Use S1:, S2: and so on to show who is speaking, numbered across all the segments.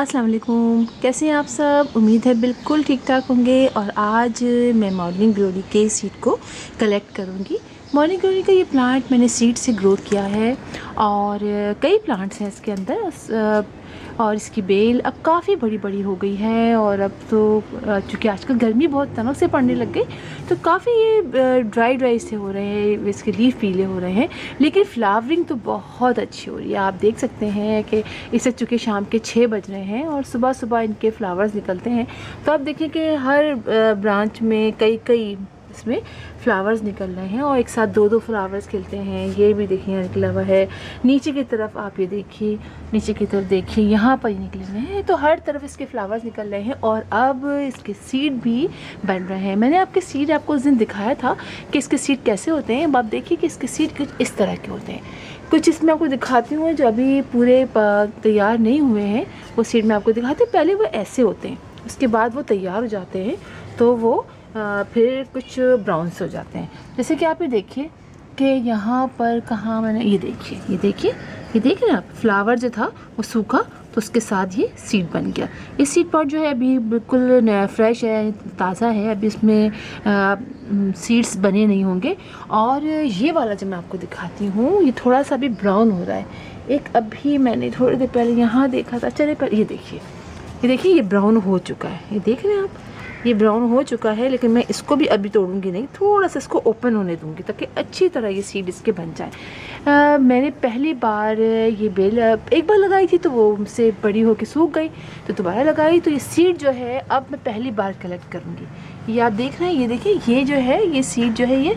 S1: अस्सलाम वालेकुम। कैसे हैं आप सब? उम्मीद है बिल्कुल ठीक ठाक होंगे। और आज मैं मॉर्निंग ग्लोरी के सीड को कलेक्ट करूंगी। मॉर्निंग ग्लोरी का ये प्लांट मैंने सीड से ग्रो किया है और कई प्लांट्स हैं इसके अंदर। और इसकी बेल अब काफ़ी बड़ी बड़ी हो गई है। और अब तो चूँकि आजकल गर्मी बहुत तनक से पड़ने लग गई तो काफ़ी ये ड्राई ड्राई से हो रहे हैं, इसके लीफ पीले हो रहे हैं, लेकिन फ्लावरिंग तो बहुत अच्छी हो रही है। आप देख सकते हैं कि इसे चूँकि शाम के 6 बज रहे हैं और सुबह सुबह इनके फ्लावर्स निकलते हैं। तो आप देखिए कि हर ब्रांच में कई कई इसमें फ्लावर्स निकल रहे हैं और एक साथ दो दो फ्लावर्स खिलते हैं। ये भी देखिए निकला हुआ है। नीचे की तरफ आप ये देखिए, नीचे की तरफ देखिए, यहाँ पर निकले हुए हैं। तो हर तरफ इसके फ्लावर्स निकल रहे हैं और अब इसके सीड भी बन रहे हैं। मैंने आपके सीड आपको उस दिन दिखाया था कि इसके सीड कैसे होते हैं। अब आप देखिए कि इसके सीड कुछ इस तरह के होते हैं। कुछ इसमें आपको दिखाती हूँ जो अभी पूरे तैयार नहीं हुए हैं, वो सीड मैं आपको दिखाती हूँ। पहले वो ऐसे होते हैं, उसके बाद वो तैयार हो जाते हैं तो वो फिर कुछ ब्राउन्स हो जाते हैं। जैसे कि आप ये देखिए कि यहाँ पर कहाँ मैंने ये देखिए ये देख रहे हैं आप, फ्लावर जो था वो सूखा तो उसके साथ ये सीड बन गया। ये सीड पॉट जो है अभी बिल्कुल नया फ्रेश है, ताज़ा है, अभी इसमें सीड्स बने नहीं होंगे। और ये वाला जो मैं आपको दिखाती हूँ ये थोड़ा सा अभी ब्राउन हो रहा है। एक अभी मैंने थोड़ी देर पहले यहाँ देखा था, चले पर ये देखिए ये ब्राउन हो चुका है। ये देख रहे हैं आप, ये ब्राउन हो चुका है, लेकिन मैं इसको भी अभी तोड़ूंगी नहीं, थोड़ा सा इसको ओपन होने दूंगी ताकि अच्छी तरह ये सीड इसके बन जाए। मैंने पहली बार ये बेल एक बार लगाई थी तो वो मुझसे बड़ी होकर सूख गई, तो दोबारा लगाई तो ये सीड जो है अब मैं पहली बार कलेक्ट करूँगी। ये आप देख रहे हैं, ये देखिए ये जो है ये सीड जो है ये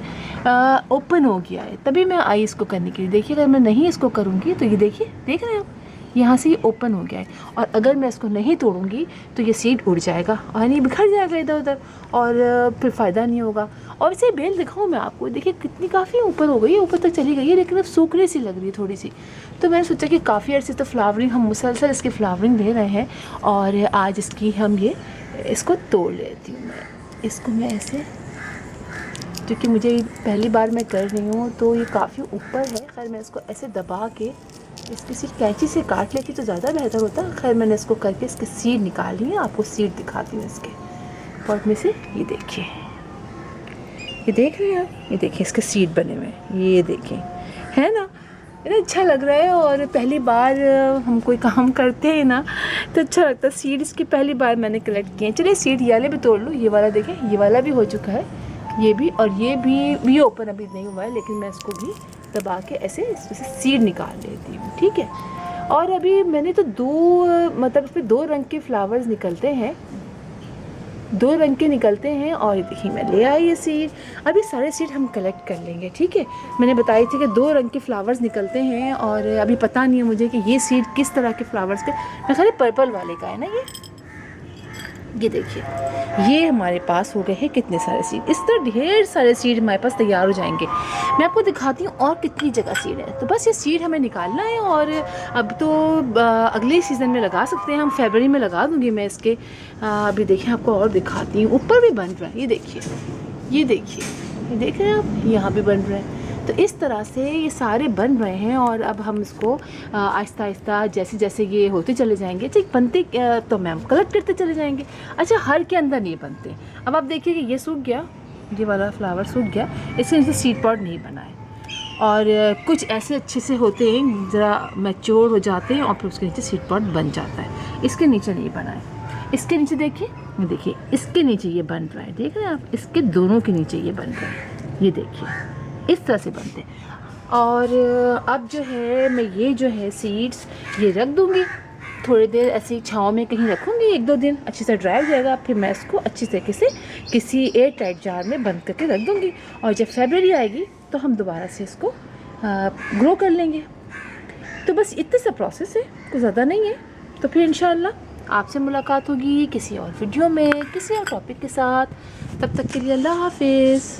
S1: ओपन हो गया है, तभी मैं आई इसको करने के लिए। देखिए अगर मैं नहीं इसको करूँगी तो ये देखिए, देख रहे हैं आप, यहाँ से ये ओपन हो गया है। और अगर मैं इसको नहीं तोड़ूंगी तो ये सीड उड़ जाएगा और नहीं बिखर जाएगा इधर उधर और फिर फ़ायदा नहीं होगा। और इसे बेल दिखाऊँ मैं आपको, देखिए कितनी काफ़ी ऊपर हो गई है, ऊपर तक चली गई है, लेकिन अब सूखने सी लग रही है थोड़ी सी। तो मैंने सोचा कि काफ़ी अर्से तो फ्लावरिंग हम मुसलसल इसकी फ्लावरिंग दे रहे हैं और आज इसकी हम ये इसको तोड़ लेती हूँ। मैं ऐसे, क्योंकि मुझे पहली बार मैं कर रही हूँ तो ये काफ़ी ऊपर है। खैर मैं इसको ऐसे दबा के इसकी सीड कैंची से काट लेती तो ज़्यादा बेहतर होता। खैर मैंने इसको करके इसके सीड निकाल ली है, आपको सीड दिखाती हूँ इसके पॉट में से। ये देखिए, ये देख रहे हैं आप, ये देखिए इसके सीड बने हुए, ये देखें, है ना, इतना अच्छा लग रहा है। और पहली बार हम कोई काम करते हैं ना तो अच्छा लगता है। सीड इसकी पहली बार मैंने कलेक्ट किए हैं। चलिए सीड ये वाले भी तोड़ लूँ। ये वाला देखें, ये वाला भी हो चुका है, ये भी, और ये भी ओपन अभी नहीं हुआ है, लेकिन मैं इसको भी दबा के ऐसे इसमें से सीड निकाल लेती हूँ, ठीक है। और अभी मैंने तो मतलब इसमें 2 रंग के फ्लावर्स निकलते हैं, 2 रंग के निकलते हैं। और देखिए मैं ले आई ये सीड, अभी सारे सीड हम कलेक्ट कर लेंगे, ठीक है। मैंने बताई थी कि 2 रंग के फ्लावर्स निकलते हैं और अभी पता नहीं है मुझे कि ये सीड किस तरह के फ्लावर्स के, मैं खाली पर्पल वाले का है ना ये देखिए, ये हमारे पास हो गए हैं कितने सारे सीड। इस तरह ढेर सारे सीड हमारे पास तैयार हो जाएंगे। मैं आपको दिखाती हूँ और कितनी जगह सीड है। तो बस ये सीड हमें निकालना है और अब तो अगले सीज़न में लगा सकते हैं हम, फरवरी में लगा दूँगी मैं इसके। अभी देखिए आपको और दिखाती हूँ, ऊपर भी बन रहा है, ये देखिए, ये देख रहे हैं आप, यहाँ भी बन रहा है। तो इस तरह से ये सारे बन रहे हैं और अब हम इसको आहिस्ता आहिस्ता जैसे जैसे ये होते चले जाएंगे, ठीक बनते तो मैम कलेक्ट करते चले जाएंगे। अच्छा, हर के अंदर नहीं बनते। अब आप देखिए कि ये सूख गया, ये वाला फ्लावर सूख गया, इसके नीचे सीड पॉट नहीं बना है। और कुछ ऐसे अच्छे से होते हैं, ज़रा मैच्योर हो जाते हैं और फिर उसके नीचे सीड पॉट बन जाता है। इसके नीचे नहीं बना है। इसके नीचे देखिए इसके नीचे ये बन रहा है, देख रहे हैं आप, इसके दोनों के नीचे ये बन रहा है, ये देखिए इस तरह से बनते हैं। और अब जो है मैं ये जो है सीड्स ये रख दूँगी थोड़ी देर, ऐसी छाँव में कहीं रखूँगी, 1-2 दिन अच्छे से ड्राई हो जाएगा। फिर मैं इसको अच्छी तरीके से किसी एयर टाइट जार में बंद करके रख दूँगी और जब फरवरी आएगी तो हम दोबारा से इसको ग्रो कर लेंगे। तो बस इतना सा प्रोसेस है, कुछ ज़्यादा नहीं है। तो फिर इंशाल्लाह आपसे मुलाकात होगी किसी और वीडियो में किसी और टॉपिक के साथ। तब तक के लिए अल्लाह हाफिज़।